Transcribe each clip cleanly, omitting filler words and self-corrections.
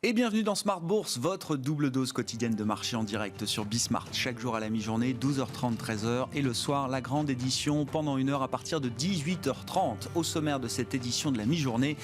Et bienvenue dans Smart Bourse, votre double dose quotidienne de marché en direct sur Bismart. Chaque jour à la mi-journée, 12h30, 13h. Et le soir, la grande édition pendant une heure à partir de 18h30. Au sommaire de cette édition de la mi-journée,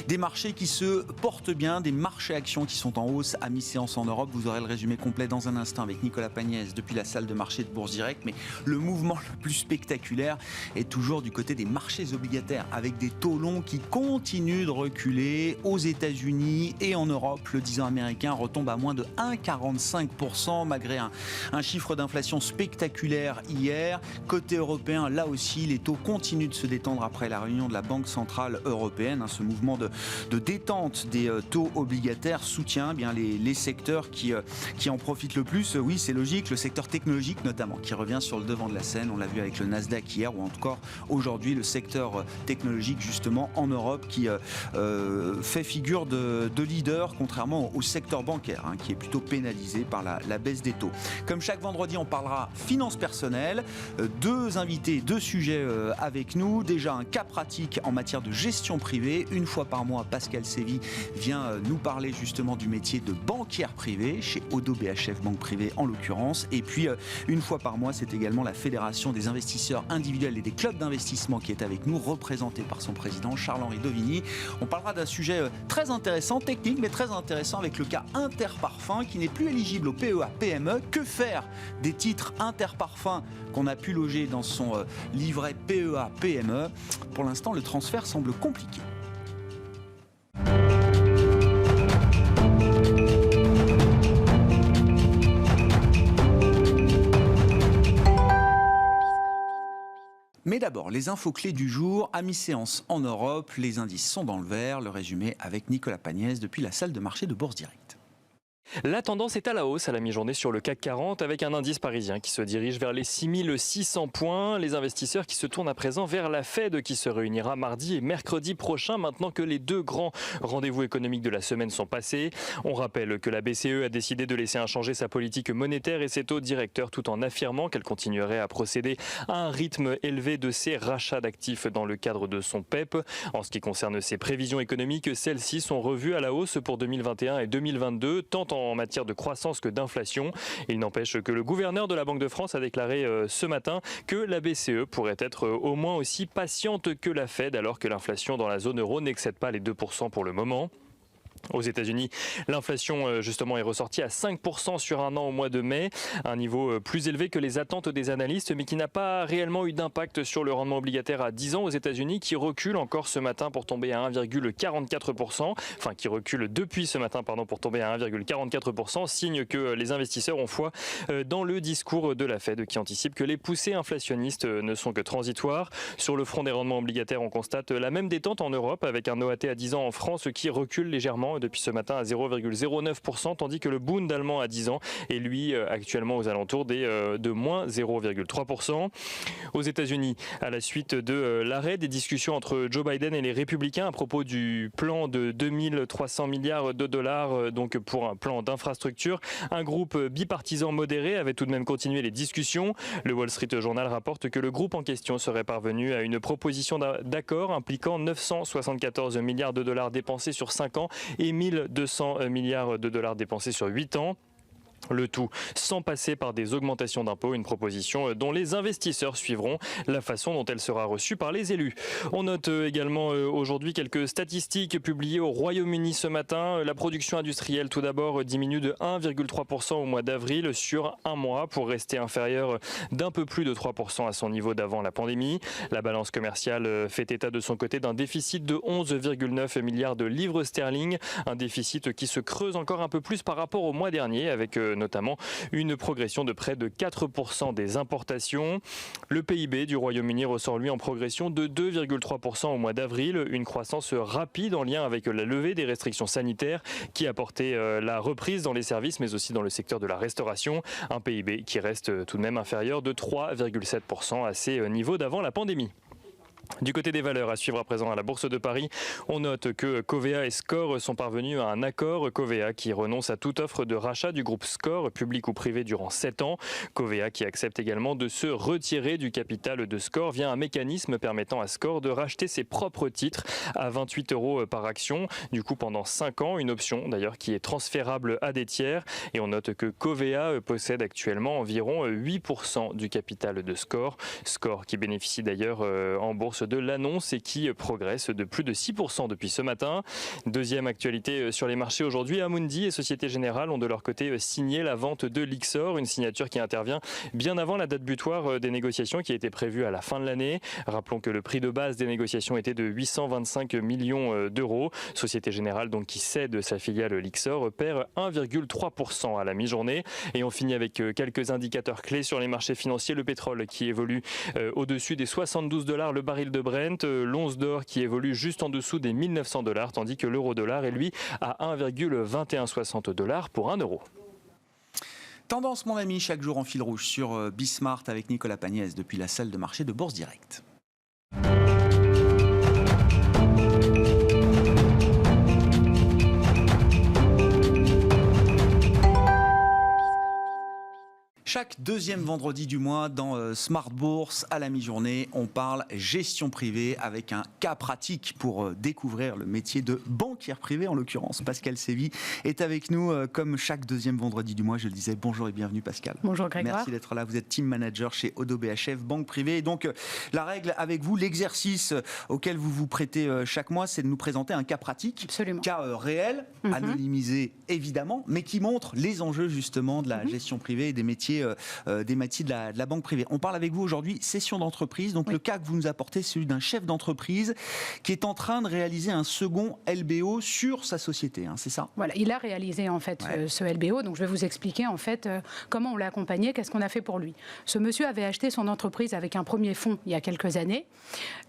des marchés qui se portent bien, des marchés actions qui sont en hausse à mi-séance en Europe. Vous aurez le résumé complet dans un instant avec Nicolas Pagnès depuis la salle de marché de Bourse Direct. Mais le mouvement le plus spectaculaire est toujours du côté des marchés obligataires avec des taux longs qui continuent de reculer aux États-Unis et en Europe. Le 10 ans américain retombe à moins de 1,45% malgré un chiffre d'inflation spectaculaire hier. Côté européen, là aussi, les taux continuent de se détendre après la réunion de la Banque Centrale Européenne. Ce mouvement de détente des taux obligataires soutient bien les secteurs qui en profitent le plus. Oui, c'est logique, le secteur technologique notamment qui revient sur le devant de la scène. On l'a vu avec le Nasdaq hier ou encore aujourd'hui le secteur technologique justement en Europe qui fait figure de leader contrairement au secteur bancaire qui est plutôt pénalisé par la baisse des taux. Comme chaque vendredi, on parlera finances personnelles. Deux invités, deux sujets avec nous. Déjà un cas pratique en matière de gestion privée. Une fois par mois, Pascal Sévy vient nous parler justement du métier de banquière privée chez Oddo BHF Banque Privée en l'occurrence. Et puis une fois par mois, c'est également la Fédération des investisseurs individuels et des clubs d'investissement qui est avec nous, représentée par son président Charles-Henri Dovigny. On parlera d'un sujet très intéressant, technique mais très intéressant avec le cas Interparfums qui n'est plus éligible au PEA-PME. Que faire des titres Interparfums qu'on a pu loger dans son livret PEA-PME? Pour l'instant, le transfert semble compliqué. Mais d'abord, les infos clés du jour. À mi-séance en Europe, les indices sont dans le vert. Le résumé avec Nicolas Pagnès depuis la salle de marché de Bourse Direct. La tendance est à la hausse à la mi-journée sur le CAC 40 avec un indice parisien qui se dirige vers les 6600 points. Les investisseurs qui se tournent à présent vers la Fed qui se réunira mardi et mercredi prochain maintenant que les deux grands rendez-vous économiques de la semaine sont passés. On rappelle que la BCE a décidé de laisser inchangée sa politique monétaire et ses taux directeurs tout en affirmant qu'elle continuerait à procéder à un rythme élevé de ses rachats d'actifs dans le cadre de son PEP. En ce qui concerne ses prévisions économiques, celles-ci sont revues à la hausse pour 2021 et 2022, tant en matière de croissance que d'inflation. Il n'empêche que le gouverneur de la Banque de France a déclaré ce matin que la BCE pourrait être au moins aussi patiente que la Fed alors que l'inflation dans la zone euro n'excède pas les 2% pour le moment. Aux États-Unis, l'inflation justement est ressortie à 5% sur un an au mois de mai, un niveau plus élevé que les attentes des analystes, mais qui n'a pas réellement eu d'impact sur le rendement obligataire à 10 ans aux États-Unis, qui recule encore ce matin pour tomber à 1,44%, enfin qui recule depuis ce matin pour tomber à 1,44%, signe que les investisseurs ont foi dans le discours de la Fed qui anticipe que les poussées inflationnistes ne sont que transitoires. Sur le front des rendements obligataires, on constate la même détente en Europe avec un OAT à 10 ans en France qui recule légèrement depuis ce matin à 0,09%, tandis que le Bund allemand à 10 ans est lui actuellement aux alentours de moins 0,3%. Aux États-Unis, à la suite de l'arrêt des discussions entre Joe Biden et les républicains à propos du plan de 2300 milliards de dollars donc pour un plan d'infrastructure, un groupe bipartisan modéré avait tout de même continué les discussions. Le Wall Street Journal rapporte que le groupe en question serait parvenu à une proposition d'accord impliquant 974 milliards de dollars dépensés sur 5 ans et 1200 milliards de dollars dépensés sur 8 ans. Le tout sans passer par des augmentations d'impôts, une proposition dont les investisseurs suivront la façon dont elle sera reçue par les élus. On note également aujourd'hui quelques statistiques publiées au Royaume-Uni ce matin. La production industrielle tout d'abord diminue de 1,3% au mois d'avril sur un mois pour rester inférieure d'un peu plus de 3% à son niveau d'avant la pandémie. La balance commerciale fait état de son côté d'un déficit de 11,9 milliards de livres sterling, un déficit qui se creuse encore un peu plus par rapport au mois dernier avec notamment une progression de près de 4% des importations. Le PIB du Royaume-Uni ressort lui en progression de 2,3% au mois d'avril, une croissance rapide en lien avec la levée des restrictions sanitaires qui a porté la reprise dans les services mais aussi dans le secteur de la restauration, un PIB qui reste tout de même inférieur de 3,7% à ses niveaux d'avant la pandémie. Du côté des valeurs, à suivre à présent à la Bourse de Paris, on note que Covéa et Score sont parvenus à un accord. Covéa qui renonce à toute offre de rachat du groupe Score, public ou privé, durant 7 ans. Covéa qui accepte également de se retirer du capital de Score via un mécanisme permettant à Score de racheter ses propres titres à 28 € par action. Du coup, pendant 5 ans, une option d'ailleurs qui est transférable à des tiers. Et on note que Covéa possède actuellement environ 8% du capital de Score. Score qui bénéficie d'ailleurs en bourse de l'annonce et qui progresse de plus de 6% depuis ce matin. Deuxième actualité sur les marchés aujourd'hui, Amundi et Société Générale ont de leur côté signé la vente de Lyxor, une signature qui intervient bien avant la date butoir des négociations qui était prévue à la fin de l'année. Rappelons que le prix de base des négociations était de 825 millions d'euros. Société Générale, donc, qui cède sa filiale Lyxor, perd 1,3% à la mi-journée. Et on finit avec quelques indicateurs clés sur les marchés financiers. Le pétrole qui évolue au-dessus des $72 le baril de Brent, l'once d'or qui évolue juste en dessous des $1900, tandis que l'euro-dollar est lui à 1,2160 $ pour 1 euro. Tendance, mon ami, chaque jour en fil rouge sur Bismart avec Nicolas Pagnès depuis la salle de marché de Bourse Direct. Chaque deuxième vendredi du mois dans Smart Bourse à la mi-journée, on parle gestion privée avec un cas pratique pour découvrir le métier de banquière privée. En l'occurrence, Pascal Sévy est avec nous comme chaque deuxième vendredi du mois. Je le disais, bonjour et bienvenue Pascal. Bonjour Grégoire. Merci d'être là. Vous êtes team manager chez Oddo BHF, banque privée. Et donc la règle avec vous, l'exercice auquel vous vous prêtez chaque mois, c'est de nous présenter un cas pratique. Absolument. Cas réel, anonymisé évidemment, mais qui montre les enjeux justement de la gestion privée et des métiers de la banque privée. On parle avec vous aujourd'hui cession d'entreprise. Donc le cas que vous nous apportez, c'est celui d'un chef d'entreprise qui est en train de réaliser un second LBO sur sa société, hein, c'est ça? Voilà, il a réalisé en fait ce LBO. Donc je vais vous expliquer en fait comment on l'a accompagné, qu'est-ce qu'on a fait pour lui. Ce monsieur avait acheté son entreprise avec un premier fonds il y a quelques années.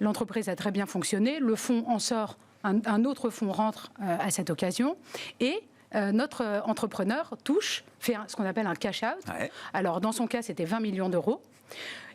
L'entreprise a très bien fonctionné. Le fonds en sort, un autre fonds rentre à cette occasion et notre entrepreneur fait ce qu'on appelle un cash-out. Ouais. Alors, dans son cas, c'était 20 millions d'euros.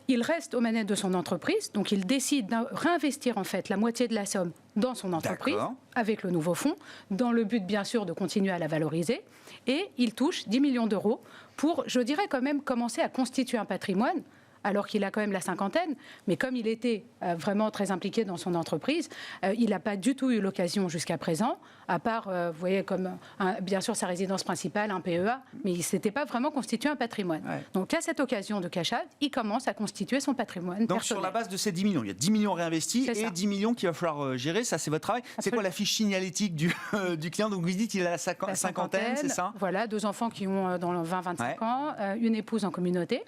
Il reste aux manettes de son entreprise, donc il décide de réinvestir en fait la moitié de la somme dans son entreprise avec le nouveau fonds, dans le but bien sûr de continuer à la valoriser. Et il touche 10 millions d'euros pour, je dirais quand même, commencer à constituer un patrimoine, alors qu'il a quand même la cinquantaine, mais comme il était vraiment très impliqué dans son entreprise, il n'a pas du tout eu l'occasion jusqu'à présent, à part, vous voyez, comme bien sûr sa résidence principale, un PEA, mais il ne s'était pas vraiment constitué un patrimoine. Ouais. Donc à cette occasion de cash-out, il commence à constituer son patrimoine Donc personnel. Sur la base de ces 10 millions, il y a 10 millions réinvestis et 10 millions qu'il va falloir gérer, ça c'est votre travail. Absolument. C'est quoi la fiche signalétique du client? Donc vous dites qu'il a la cinquantaine, c'est ça? Voilà, 2 enfants qui ont dans 20-25 ans, une épouse en communauté.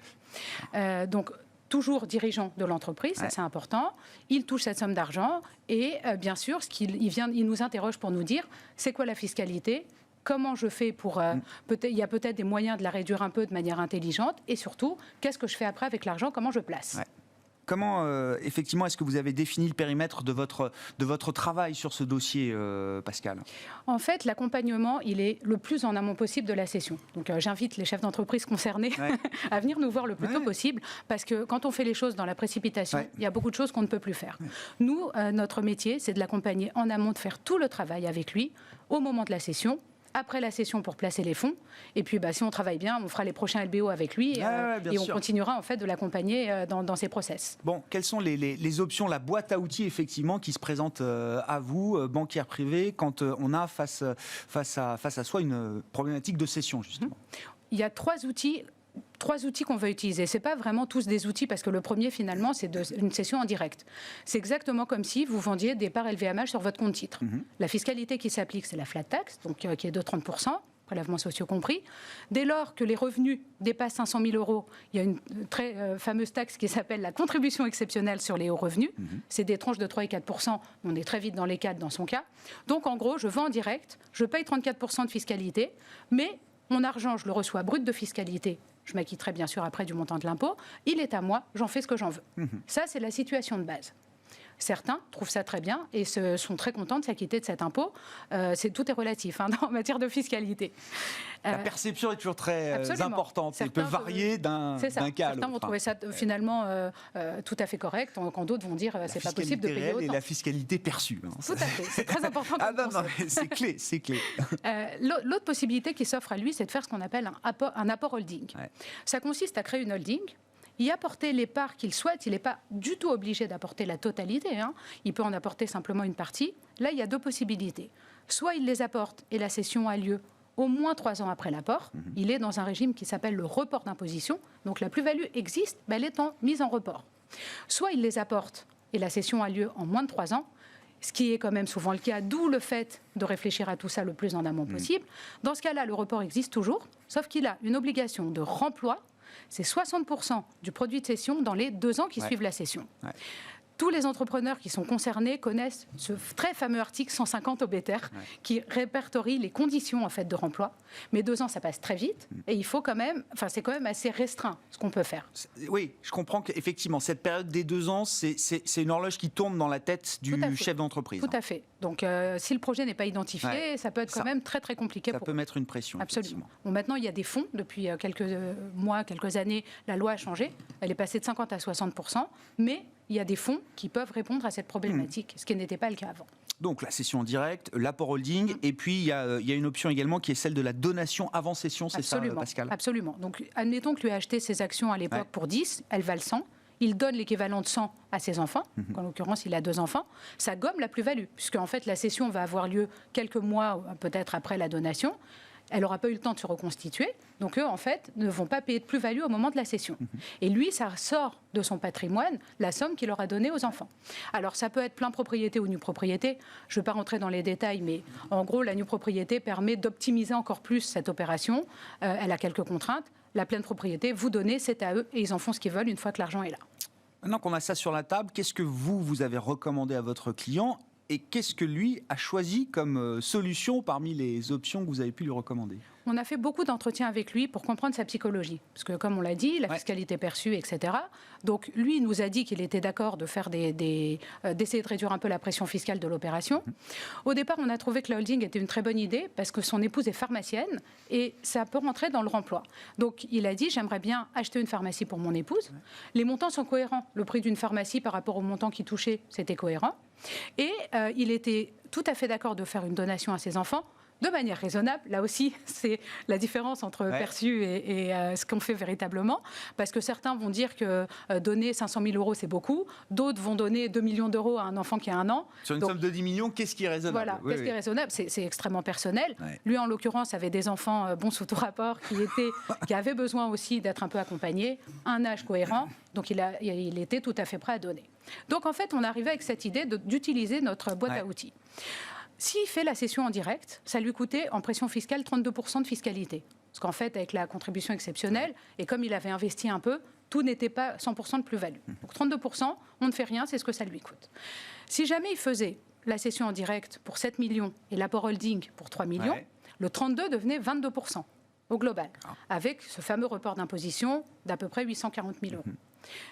Donc, toujours dirigeant de l'entreprise, ça c'est important. Il touche cette somme d'argent et bien sûr, il nous interroge pour nous dire c'est quoi la fiscalité, comment je fais pour... il y a peut-être des moyens de la réduire un peu de manière intelligente et surtout, qu'est-ce que je fais après avec l'argent, comment je place. Comment, effectivement, est-ce que vous avez défini le périmètre de votre travail sur ce dossier, Pascal? En fait, l'accompagnement, il est le plus en amont possible de la session. Donc, j'invite les chefs d'entreprise concernés à venir nous voir le plus tôt possible, parce que quand on fait les choses dans la précipitation, il y a beaucoup de choses qu'on ne peut plus faire. Nous, notre métier, c'est de l'accompagner en amont, de faire tout le travail avec lui au moment de la session, après la session pour placer les fonds. Et puis, si on travaille bien, on fera les prochains LBO avec lui et on continuera en fait de l'accompagner dans ses process. Bon, quelles sont les options, la boîte à outils effectivement qui se présente à vous, banquière privée, quand on a face à soi une problématique de cession justement? Il y a 3 outils qu'on va utiliser. Ce n'est pas vraiment tous des outils, parce que le premier, finalement, c'est une cession en direct. C'est exactement comme si vous vendiez des parts LVMH sur votre compte titre. La fiscalité qui s'applique, c'est la flat tax, donc qui est de 30%, prélèvements sociaux compris. Dès lors que les revenus dépassent 500 000 €, il y a une très fameuse taxe qui s'appelle la contribution exceptionnelle sur les hauts revenus. C'est des tranches de 3 et 4%. On est très vite dans les 4 dans son cas. Donc, en gros, je vends en direct, je paye 34% de fiscalité, mais mon argent, je le reçois brut de fiscalité. Je m'acquitterai bien sûr après du montant de l'impôt. Il est à moi, j'en fais ce que j'en veux. Ça, c'est la situation de base. Certains trouvent ça très bien et sont très contents de s'acquitter de cet impôt. Tout est relatif en matière de fiscalité. La perception est toujours très importante. Certains Elle peut varier d'un cas à l'autre. Certains vont trouver ça finalement tout à fait correct, quand d'autres vont dire c'est pas possible de payer autant. Et la fiscalité perçue. Tout à fait, c'est très important. C'est clé. L'autre possibilité qui s'offre à lui, c'est de faire ce qu'on appelle un apport holding. Ouais. Ça consiste à créer une holding, y apporter les parts qu'il souhaite. Il n'est pas du tout obligé d'apporter la totalité. Il peut en apporter simplement une partie. Là, il y a deux possibilités. Soit il les apporte et la cession a lieu au moins 3 ans après l'apport. Il est dans un régime qui s'appelle le report d'imposition. Donc la plus-value existe, mais elle est mise en report. Soit il les apporte et la cession a lieu en moins de 3 ans, ce qui est quand même souvent le cas, d'où le fait de réfléchir à tout ça le plus en amont possible. Dans ce cas-là, le report existe toujours, sauf qu'il a une obligation de remploi. C'est 60% du produit de cession dans les 2 ans qui suivent la cession. Ouais. Tous les entrepreneurs qui sont concernés connaissent ce très fameux article 150 OBTR qui répertorie les conditions en fait de remploi. Mais 2 ans, ça passe très vite et il faut quand même, c'est quand même assez restreint ce qu'on peut faire. Oui, je comprends qu'effectivement cette période des 2 ans, c'est une horloge qui tourne dans la tête du chef d'entreprise. Tout à fait. Donc si le projet n'est pas identifié, ça peut être quand même très très compliqué. Ça peut mettre une pression. Absolument. Bon, maintenant, il y a des fonds depuis quelques mois, quelques années. La loi a changé. Elle est passée de 50 à 60%, mais il y a des fonds qui peuvent répondre à cette problématique, ce qui n'était pas le cas avant. Donc la cession en direct, l'apport holding, et puis il y a une option également qui est celle de la donation avant cession, c'est ça Pascal ? Absolument. Donc admettons que lui a acheté ses actions à l'époque pour 10, elles valent 100. Il donne l'équivalent de 100 à ses enfants, en l'occurrence il a 2 enfants, ça gomme la plus-value, puisque en fait la cession va avoir lieu quelques mois peut-être après la donation. Elle n'aura pas eu le temps de se reconstituer. Donc eux, en fait, ne vont pas payer de plus-value au moment de la cession. Et lui, ça sort de son patrimoine la somme qu'il aura donnée aux enfants. Alors ça peut être plein propriété ou nue propriété. Je ne vais pas rentrer dans les détails, mais en gros, la nue propriété permet d'optimiser encore plus cette opération. Elle a quelques contraintes. La pleine propriété, vous donnez, c'est à eux et ils en font ce qu'ils veulent une fois que l'argent est là. Maintenant qu'on a ça sur la table, qu'est-ce que vous avez recommandé à votre client ? Et qu'est-ce que lui a choisi comme solution parmi les options que vous avez pu lui recommander ? On a fait beaucoup d'entretiens avec lui pour comprendre sa psychologie. Parce que, comme on l'a dit, la fiscalité perçue, etc. Donc, lui, il nous a dit qu'il était d'accord de faire d'essayer de réduire un peu la pression fiscale de l'opération. Au départ, on a trouvé que la holding était une très bonne idée parce que son épouse est pharmacienne et ça peut rentrer dans le remploi. Donc, il a dit, j'aimerais bien acheter une pharmacie pour mon épouse. Les montants sont cohérents. Le prix d'une pharmacie par rapport au montant qu'il touchait, c'était cohérent. Et il était tout à fait d'accord de faire une donation à ses enfants de manière raisonnable. Là aussi, c'est la différence entre perçu et ce qu'on fait véritablement. Parce que certains vont dire que donner 500 000 €, c'est beaucoup. D'autres vont donner 2 millions d'euros à un enfant qui a 1 an. Sur une somme de 10 millions, qu'est-ce qui est raisonnable ? Voilà, qu'est-ce qui est raisonnable ? C'est extrêmement personnel. Lui, en l'occurrence, avait des enfants bons sous tout rapport qui avaient besoin aussi d'être un peu accompagnés, un âge cohérent. Donc, il était tout à fait prêt à donner. Donc, en fait, on arrivait avec cette idée d'utiliser notre boîte à outils. S'il fait la cession en direct, ça lui coûtait en pression fiscale 32% de fiscalité. Parce qu'en fait, avec la contribution exceptionnelle, et comme il avait investi un peu, tout n'était pas 100% de plus-value. Donc 32%, on ne fait rien, c'est ce que ça lui coûte. Si jamais il faisait la cession en direct pour 7 millions et l'apport holding pour 3 millions, le 32 devenait 22% au global, avec ce fameux report d'imposition d'à peu près 840 000 €.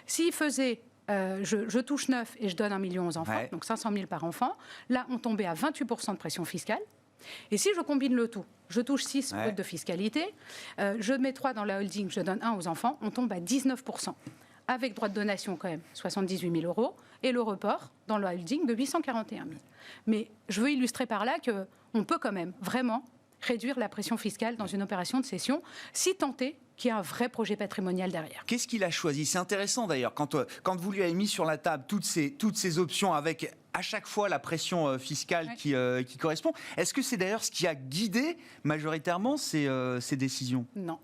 S'il faisait je touche 9 et je donne 1 million aux enfants, donc 500 000 par enfant. Là, on tombait à 28% de pression fiscale. Et si je combine le tout, je touche 6 de fiscalité, je mets 3 dans la holding, je donne 1 aux enfants, on tombe à 19%. Avec droit de donation quand même, 78 000 €, et le report dans la holding de 841 000. Mais je veux illustrer par là qu'on peut quand même vraiment réduire la pression fiscale dans une opération de cession, si tant est qu'il y a un vrai projet patrimonial derrière. Qu'est-ce qu'il a choisi ? C'est intéressant d'ailleurs, quand vous lui avez mis sur la table toutes ces options avec à chaque fois la pression fiscale qui correspond. Est-ce que c'est d'ailleurs ce qui a guidé majoritairement ces décisions ? Non.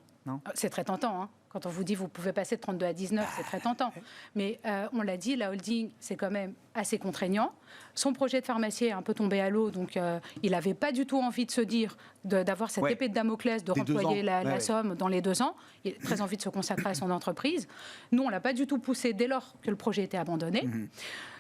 C'est très tentant, hein. Quand on vous dit vous pouvez passer de 32 à 19, c'est très tentant. Mais on l'a dit, la holding, c'est quand même assez contraignant. Son projet de pharmacie est un peu tombé à l'eau, donc il n'avait pas du tout envie de se dire, d'avoir cette épée de Damoclès, de remployer la somme dans les 2 ans. Il a très envie de se consacrer à son entreprise. Nous, on ne l'a pas du tout poussé dès lors que le projet était abandonné.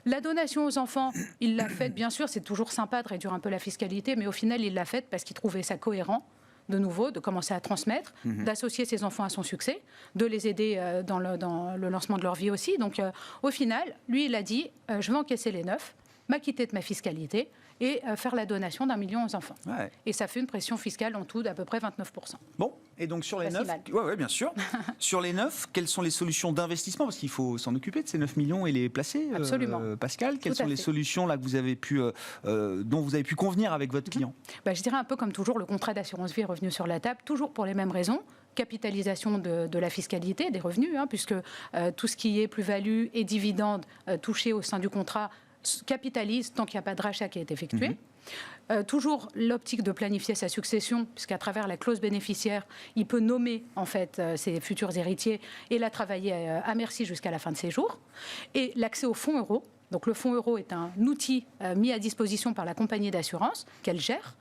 La donation aux enfants, il l'a faite, bien sûr, c'est toujours sympa de réduire un peu la fiscalité, mais au final, il l'a faite parce qu'il trouvait ça cohérent de nouveau, de commencer à transmettre, d'associer ses enfants à son succès, de les aider dans le lancement de leur vie aussi. Donc, au final, lui, il a dit je vais encaisser les 9, m'acquitter de ma fiscalité et faire la donation d'1 million aux enfants. Ouais. Et ça fait une pression fiscale en tout d'à peu près 29%. Bon, et donc sur les 9, ouais, bien sûr. Sur les 9, quelles sont les solutions d'investissement? Parce qu'il faut s'en occuper de ces 9 millions et les placer. Absolument. Pascal, quelles sont les solutions là, que vous avez pu, dont vous avez pu convenir avec votre client? Je dirais un peu comme toujours, le contrat d'assurance vie est revenu sur la table, toujours pour les mêmes raisons. Capitalisation de la fiscalité, des revenus, puisque tout ce qui est plus-value et dividendes touchés au sein du contrat capitalise tant qu'il n'y a pas de rachat qui est effectué. Toujours l'optique de planifier sa succession, puisqu'à travers la clause bénéficiaire, il peut nommer en fait ses futurs héritiers et la travailler à merci jusqu'à la fin de ses jours. Et l'accès au fonds euro. Donc le fonds euro est un outil mis à disposition par la compagnie d'assurance qu'elle gère,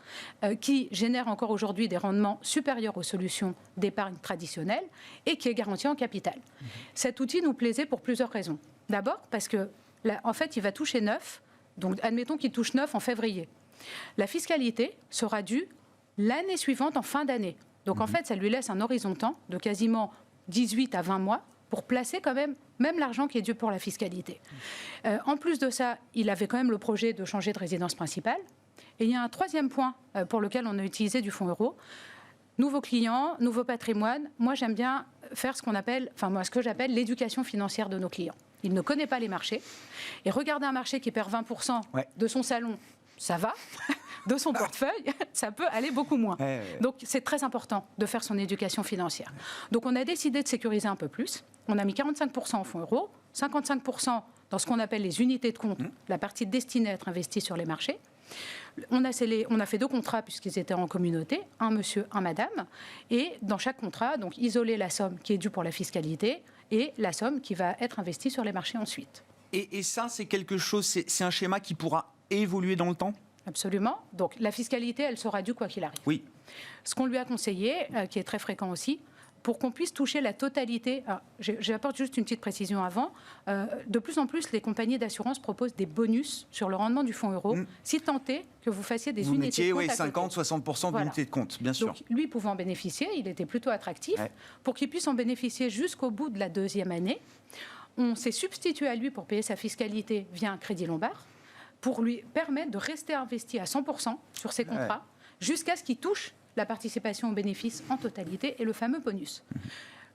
qui génère encore aujourd'hui des rendements supérieurs aux solutions d'épargne traditionnelles et qui est garanti en capital. Cet outil nous plaisait pour plusieurs raisons. D'abord parce que en fait, il va toucher 9, donc admettons qu'il touche 9 en février. La fiscalité sera due l'année suivante en fin d'année. Donc en fait, ça lui laisse un horizon de temps de quasiment 18 à 20 mois pour placer quand même l'argent qui est dû pour la fiscalité. En plus de ça, il avait quand même le projet de changer de résidence principale. Et il y a un troisième point pour lequel on a utilisé du fonds euro. Nouveaux clients, nouveau patrimoine. Moi, j'aime bien faire ce que j'appelle l'éducation financière de nos clients. Il ne connaît pas les marchés. Et regarder un marché qui perd 20% de son salon, ça va. De son portefeuille, ça peut aller beaucoup moins. Donc, c'est très important de faire son éducation financière. Donc, on a décidé de sécuriser un peu plus. On a mis 45% en fonds euros, 55% dans ce qu'on appelle les unités de compte, la partie destinée à être investie sur les marchés. On a fait 2 contrats puisqu'ils étaient en communauté, un monsieur, un madame, et dans chaque contrat, donc isoler la somme qui est due pour la fiscalité et la somme qui va être investie sur les marchés ensuite. Et ça, c'est quelque chose, c'est un schéma qui pourra évoluer dans le temps? Absolument. Donc la fiscalité, elle sera due quoi qu'il arrive. Oui. Ce qu'on lui a conseillé, qui est très fréquent aussi, pour qu'on puisse toucher la totalité. J'apporte juste une petite précision avant. De plus en plus, les compagnies d'assurance proposent des bonus sur le rendement du fonds euro, si tant est que vous fassiez des unités de compte. 50-60% d'unités de compte, bien sûr. Donc, lui pouvant en bénéficier, il était plutôt attractif. Pour qu'il puisse en bénéficier jusqu'au bout de la 2e année, on s'est substitué à lui pour payer sa fiscalité via un crédit lombard, pour lui permettre de rester investi à 100% sur ses contrats, jusqu'à ce qu'il touche la participation aux bénéfices en totalité et le fameux bonus.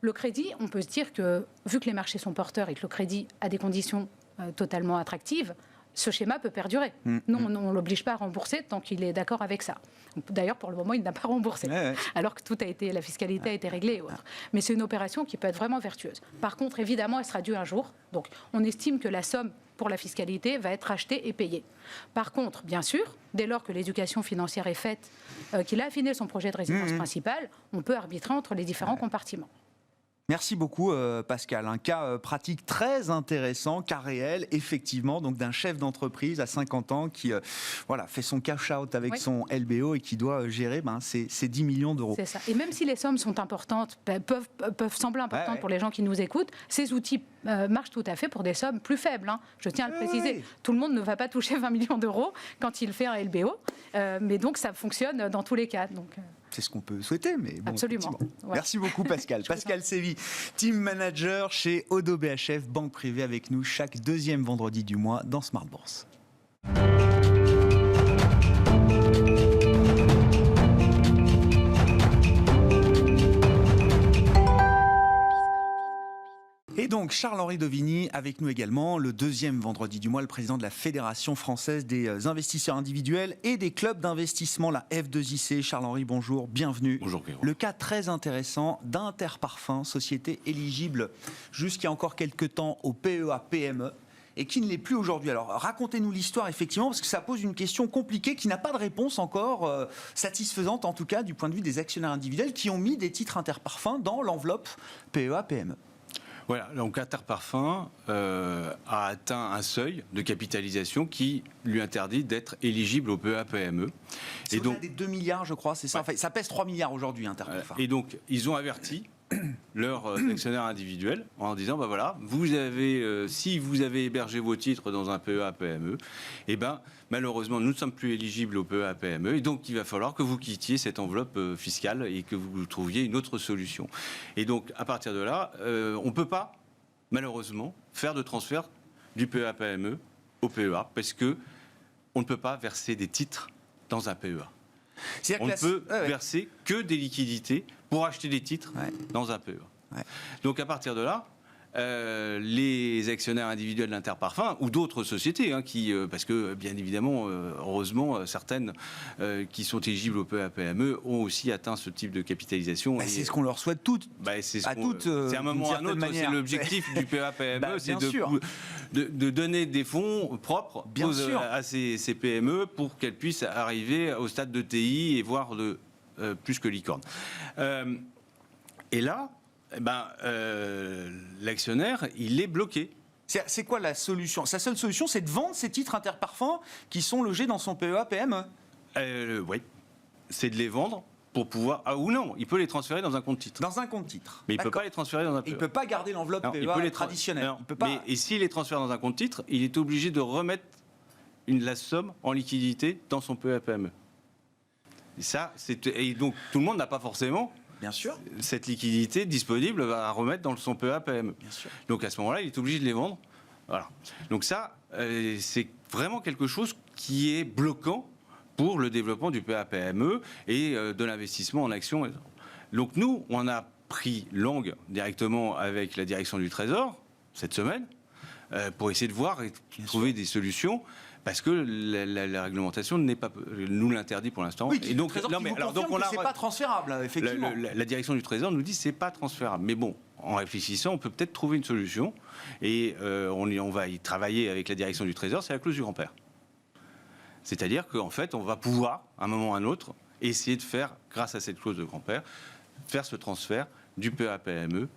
Le crédit, on peut se dire que, vu que les marchés sont porteurs et que le crédit a des conditions totalement attractives, ce schéma peut perdurer. Nous, on ne l'oblige pas à rembourser tant qu'il est d'accord avec ça. D'ailleurs, pour le moment, il n'a pas remboursé, alors que la fiscalité a été réglée et autres. Mais c'est une opération qui peut être vraiment vertueuse. Par contre, évidemment, elle sera due un jour. Donc, on estime que la somme pour la fiscalité va être achetée et payée. Par contre, bien sûr, dès lors que l'éducation financière est faite, qu'il a affiné son projet de résidence principale, on peut arbitrer entre les différents compartiments. Merci beaucoup Pascal. Un cas pratique très intéressant, cas réel, effectivement, donc d'un chef d'entreprise à 50 ans qui fait son cash-out avec son LBO et qui doit gérer ces 10 millions d'euros. C'est ça. Et même si les sommes sont importantes, peuvent sembler importantes pour les gens qui nous écoutent, ces outils marchent tout à fait pour des sommes plus faibles. Je tiens à le préciser. Tout le monde ne va pas toucher 20 millions d'euros quand il fait un LBO, mais donc ça fonctionne dans tous les cas. C'est ce qu'on peut souhaiter, mais bon, absolument. Voilà. Merci beaucoup Pascal. Pascal Sévy, team manager chez Oddo BHF, banque privée, avec nous chaque 2e vendredi du mois dans Smart Bourse. Et donc Charles-Henri Dovigny avec nous également, le 2e vendredi du mois, le président de la Fédération française des investisseurs individuels et des clubs d'investissement, la F2IC. Charles-Henri, bonjour, bienvenue. Bonjour Pierrot. Le cas très intéressant d'Interparfums, société éligible jusqu'il y a encore quelques temps au PEA-PME et qui ne l'est plus aujourd'hui. Alors racontez-nous l'histoire effectivement, parce que ça pose une question compliquée qui n'a pas de réponse encore satisfaisante, en tout cas du point de vue des actionnaires individuels qui ont mis des titres Interparfums dans l'enveloppe PEA-PME. Voilà, donc Interparfums a atteint un seuil de capitalisation qui lui interdit d'être éligible au PEA-PME. Et donc des 2 milliards, je crois, c'est ça. Enfin, ça pèse 3 milliards aujourd'hui, Interparfums. Et donc, ils ont averti leurs actionnaires individuels en disant bah voilà, si vous avez hébergé vos titres dans un PEA-PME, eh ben malheureusement nous ne sommes plus éligibles au PEA-PME et donc il va falloir que vous quittiez cette enveloppe fiscale et que vous trouviez une autre solution. Et donc à partir de là, on ne peut pas malheureusement faire de transfert du PEA-PME au PEA parce que on ne peut pas verser des titres dans un PEA. On ne peut verser que des liquidités pour acheter des titres dans un PEA. Ouais. Donc à partir de là, les actionnaires individuels d'Interparfums ou d'autres sociétés, parce que bien évidemment, heureusement, certaines qui sont éligibles au PEA-PME ont aussi atteint ce type de capitalisation. C'est ce qu'on leur souhaite toutes. C'est un moment ou un autre, c'est l'objectif du PEA-PME, c'est de donner des fonds propres à ces PME pour qu'elles puissent arriver au stade de TI et voir plus que licorne. Et là, l'actionnaire, il est bloqué. C'est quoi la solution? Sa seule solution, c'est de vendre ces titres Interparfums qui sont logés dans son PEA-PME. Oui, c'est de les vendre pour pouvoir... Ah, ou non, il peut les transférer dans un compte titre. Dans un compte titre. Mais il ne peut pas les transférer dans un PEA. Il ne peut pas garder l'enveloppe PEA traditionnelle. Il peut pas... Et s'il les transfère dans un compte titre, il est obligé de remettre la somme en liquidité dans son PEA-PME. Et donc tout le monde n'a pas forcément... Bien sûr. Cette liquidité disponible à remettre dans son PEA-PME. Bien sûr. Donc à ce moment-là, il est obligé de les vendre. Voilà. Donc ça, c'est vraiment quelque chose qui est bloquant pour le développement du PEA-PME et de l'investissement en actions. Donc nous, on a pris langue directement avec la direction du Trésor cette semaine pour essayer de voir et trouver des solutions. Parce que la réglementation nous l'interdit pour l'instant. Oui, et donc c'est pas transférable, effectivement. La direction du Trésor nous dit que c'est pas transférable. Mais bon, en réfléchissant, on peut peut-être trouver une solution. Et on va y travailler avec la direction du Trésor. C'est la clause du grand-père. C'est-à-dire qu'en fait, on va pouvoir, à un moment ou à un autre, essayer de faire, grâce à cette clause de grand-père, faire ce transfert du PEA-PME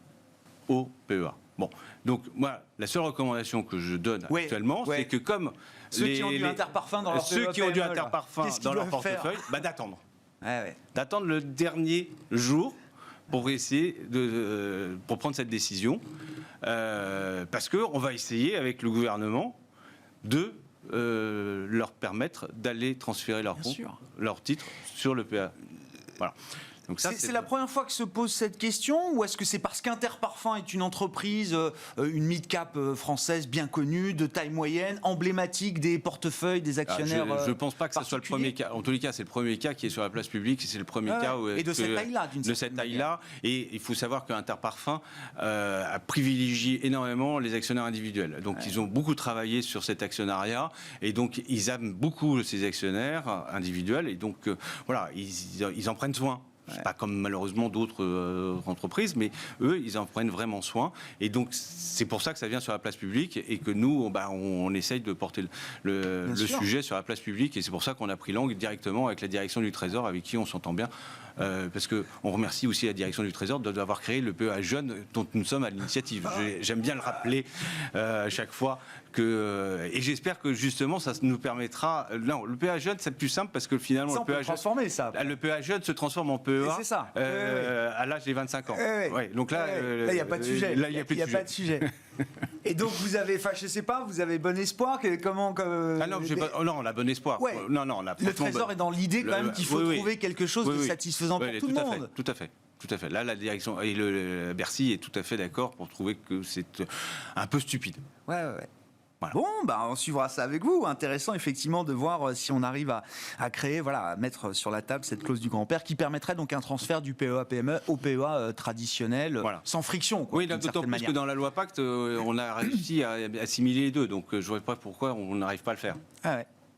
au PEA. Bon, donc moi, la seule recommandation que je donne actuellement, c'est que comme ceux qui ont du Interparfum dans leur portefeuille, d'attendre. D'attendre le dernier jour pour essayer pour prendre cette décision. Parce qu'on va essayer avec le gouvernement de leur permettre d'aller transférer leur titre sur le PEA. Voilà. C'est la première fois que se pose cette question, ou est-ce que c'est parce qu'Interparfums est une entreprise, une mid-cap française bien connue, de taille moyenne, emblématique des portefeuilles des actionnaires? Je ne pense pas que ce soit le premier cas. En tous les cas, c'est le premier cas qui est sur la place publique, c'est le premier cas et de cette taille-là, de cette taille-là. Et il faut savoir qu'Interparfums a privilégié énormément les actionnaires individuels. Donc ils ont beaucoup travaillé sur cet actionnariat, et donc ils aiment beaucoup ces actionnaires individuels, et donc voilà, ils en prennent soin. Pas comme malheureusement d'autres entreprises, mais eux, ils en prennent vraiment soin. Et donc, c'est pour ça que ça vient sur la place publique et que nous, on essaye de porter le sujet sur la place publique. Et c'est pour ça qu'on a pris langue directement avec la direction du Trésor, avec qui on s'entend bien. Parce qu'on remercie aussi la direction du Trésor d'avoir créé le PEA Jeune dont nous sommes à l'initiative. J'aime bien le rappeler à chaque fois. Et j'espère que justement ça nous permettra... Non, le PEA Jeune, c'est plus simple parce que finalement le PEA Jeune se transforme en PEA à l'âge des 25 ans. Donc là, il n'y a pas de sujet. Là, il n'y a plus de sujet. Et donc vous avez, je sais pas, vous avez bon espoir comment non, on a bon espoir. Non, le Trésor est dans l'idée quand même qu'il faut trouver quelque chose de satisfaisant pour tout le monde. Tout à fait. Là, la direction et le Bercy est tout à fait d'accord pour trouver que c'est un peu stupide. Voilà. Bon, on suivra ça avec vous. Intéressant, effectivement, de voir si on arrive à créer, à mettre sur la table cette clause du grand-père qui permettrait donc un transfert du PEA-PME au PEA traditionnel, sans friction. Oui, d'autant plus que dans la loi Pacte, on a réussi à assimiler les deux. Donc, je ne vois pas pourquoi on n'arrive pas à le faire.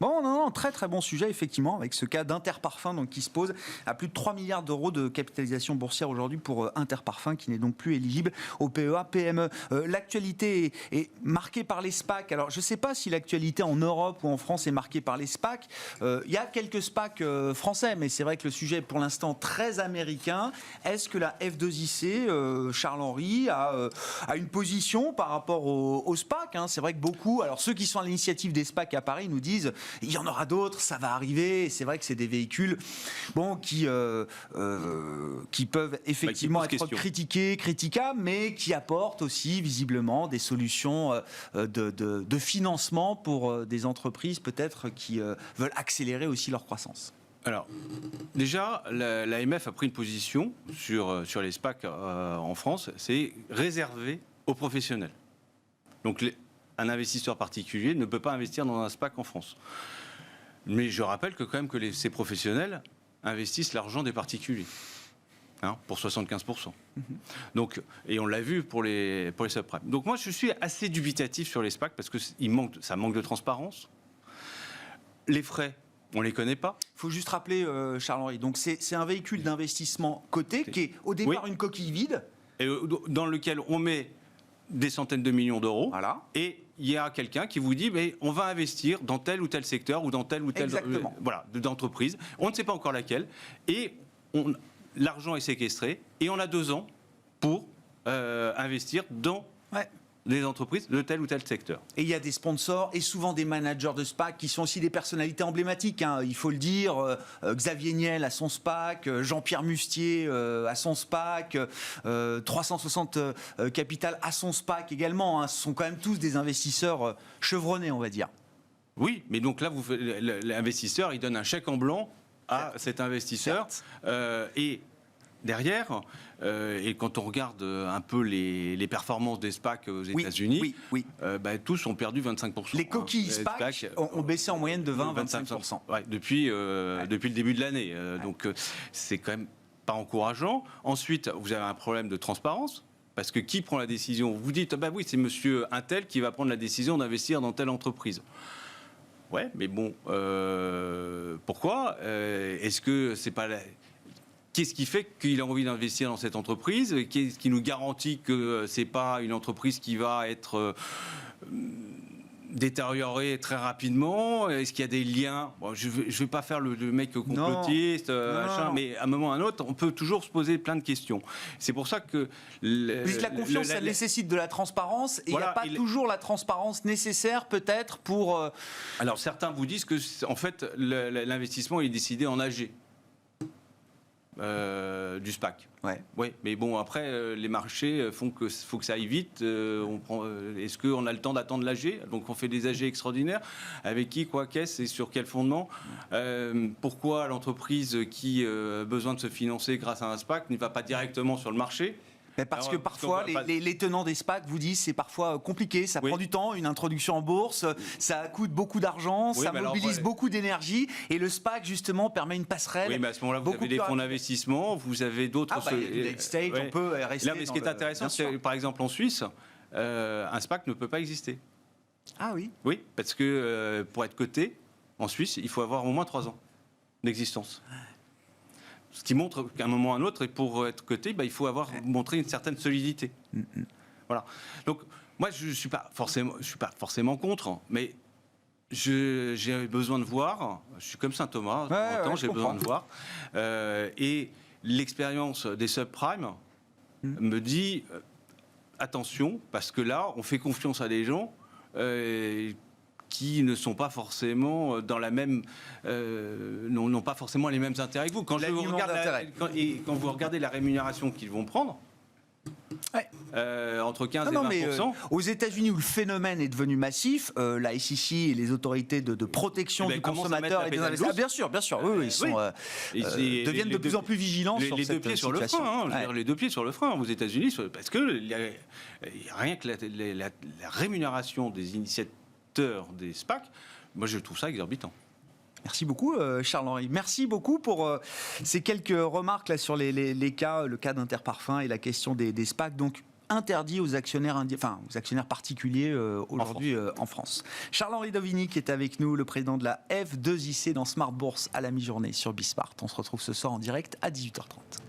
Bon, non, très très bon sujet, effectivement, avec ce cas d'Interparfums donc, qui se pose à plus de 3 milliards d'euros de capitalisation boursière aujourd'hui pour Interparfums, qui n'est donc plus éligible au PEA-PME. L'actualité est marquée par les SPAC. Alors, je ne sais pas si l'actualité en Europe ou en France est marquée par les SPAC. Il y a quelques SPAC français, mais c'est vrai que le sujet est pour l'instant très américain. Est-ce que la F2IC, Charles-Henri, a une position par rapport aux SPAC? C'est vrai que beaucoup, alors ceux qui sont à l'initiative des SPAC à Paris nous disent Il y en aura d'autres, ça va arriver. Et c'est vrai que c'est des véhicules qui peuvent effectivement être critiquables, mais qui apportent aussi visiblement des solutions de financement pour des entreprises peut-être qui veulent accélérer aussi leur croissance. Alors, déjà, l'AMF a pris une position sur les SPAC en France, c'est réservé aux professionnels. Donc, un investisseur particulier ne peut pas investir dans un SPAC en France. Mais je rappelle que quand même que ces professionnels investissent l'argent des particuliers. Pour 75%. Donc, et on l'a vu pour les subprimes. Donc moi, je suis assez dubitatif sur les SPAC parce que ça manque de transparence. Les frais, on ne les connaît pas. Il faut juste rappeler, Charles-Henri, donc c'est un véhicule d'investissement coté qui est au départ une coquille vide. Et dans lequel on met des centaines de millions d'euros. Voilà. Et il y a quelqu'un qui vous dit mais on va investir dans tel ou tel secteur ou dans telle ou telle d'entreprise. On ne sait pas encore laquelle. Et l'argent est séquestré et on a 2 ans pour investir dans des entreprises de tel ou tel secteur. Et il y a des sponsors et souvent des managers de SPAC qui sont aussi des personnalités emblématiques, il faut le dire. Xavier Niel a son SPAC, Jean-Pierre Mustier a son SPAC, 360 Capital a son SPAC également. Ce sont quand même tous des investisseurs chevronnés, on va dire. Oui, mais donc là, l'investisseur, il donne un chèque en blanc à cet investisseur. Et derrière, et quand on regarde un peu les performances des SPAC aux États-Unis, tous ont perdu 25%. Les coquilles SPAC ont baissé en moyenne de 20-25%. Depuis le début de l'année. Donc c'est quand même pas encourageant. Ensuite, vous avez un problème de transparence. Parce que qui prend la décision ? Vous dites, c'est monsieur Untel qui va prendre la décision d'investir dans telle entreprise. Ouais, mais bon, pourquoi ? Est-ce que c'est pas Qu'est-ce qui fait qu'il a envie d'investir dans cette entreprise ? Qu'est-ce qui nous garantit que c'est pas une entreprise qui va être détériorée très rapidement ? Est-ce qu'il y a des liens ? Je vais pas faire le mec complotiste, mais à un moment ou à un autre, on peut toujours se poser plein de questions. C'est pour ça que la confiance, ça nécessite de la transparence, et il n'y a pas toujours la transparence nécessaire, peut-être, pour. Alors certains vous disent que en fait l'investissement est décidé en AG. Du SPAC. Oui, mais bon, après, les marchés font que faut que ça aille vite. Est-ce qu'on a le temps d'attendre l'AG ? Donc on fait des AG extraordinaires. Avec qui, quoi, qu'est-ce et sur quel fondement ? Pourquoi l'entreprise qui a besoin de se financer grâce à un SPAC ne va pas directement sur le marché ? Parce que parfois, les tenants des SPAC vous disent c'est parfois compliqué, ça prend du temps, une introduction en bourse, ça coûte beaucoup d'argent, ça mobilise beaucoup d'énergie, et le SPAC justement permet une passerelle. Oui, mais à ce moment-là, vous avez des fonds d'investissement, vous avez d'autres... stage, on peut rester... Là, mais ce qui est intéressant, c'est par exemple en Suisse, un SPAC ne peut pas exister. Ah oui ? Oui, parce que pour être coté, en Suisse, il faut avoir au moins 3 ans d'existence. Ce qui montre qu'à un moment ou à un autre, et pour être coté, il faut montrer une certaine solidité. Voilà. Donc, moi, je ne suis pas forcément contre, mais j'ai besoin de voir. Je suis comme Saint-Thomas, j'ai besoin de voir. Et l'expérience des subprimes me dit attention, parce que là, on fait confiance à des gens qui ne sont pas forcément dans la même, n'ont pas forcément les mêmes intérêts que vous. Quand vous regardez la rémunération qu'ils vont prendre, entre 15 et 20%. Aux États-Unis, où le phénomène est devenu massif, la SEC et les autorités de protection du consommateur et des investisseurs, bien sûr, ils deviennent de plus en plus vigilants sur cette situation. Les 2 pieds sur le frein, les 2 pieds sur le frein aux États-Unis, parce que rien que la rémunération des initiateurs des SPAC, moi je trouve ça exorbitant. Merci beaucoup Charles-Henri. Merci beaucoup pour ces quelques remarques là sur les cas, le cas d'Interparfums et la question des SPAC, donc interdit aux actionnaires, aux actionnaires particuliers aujourd'hui en France. Charles-Henri Dovini qui est avec nous, le président de la F2IC dans Smart Bourse à la mi-journée sur Bismart. On se retrouve ce soir en direct à 18h30.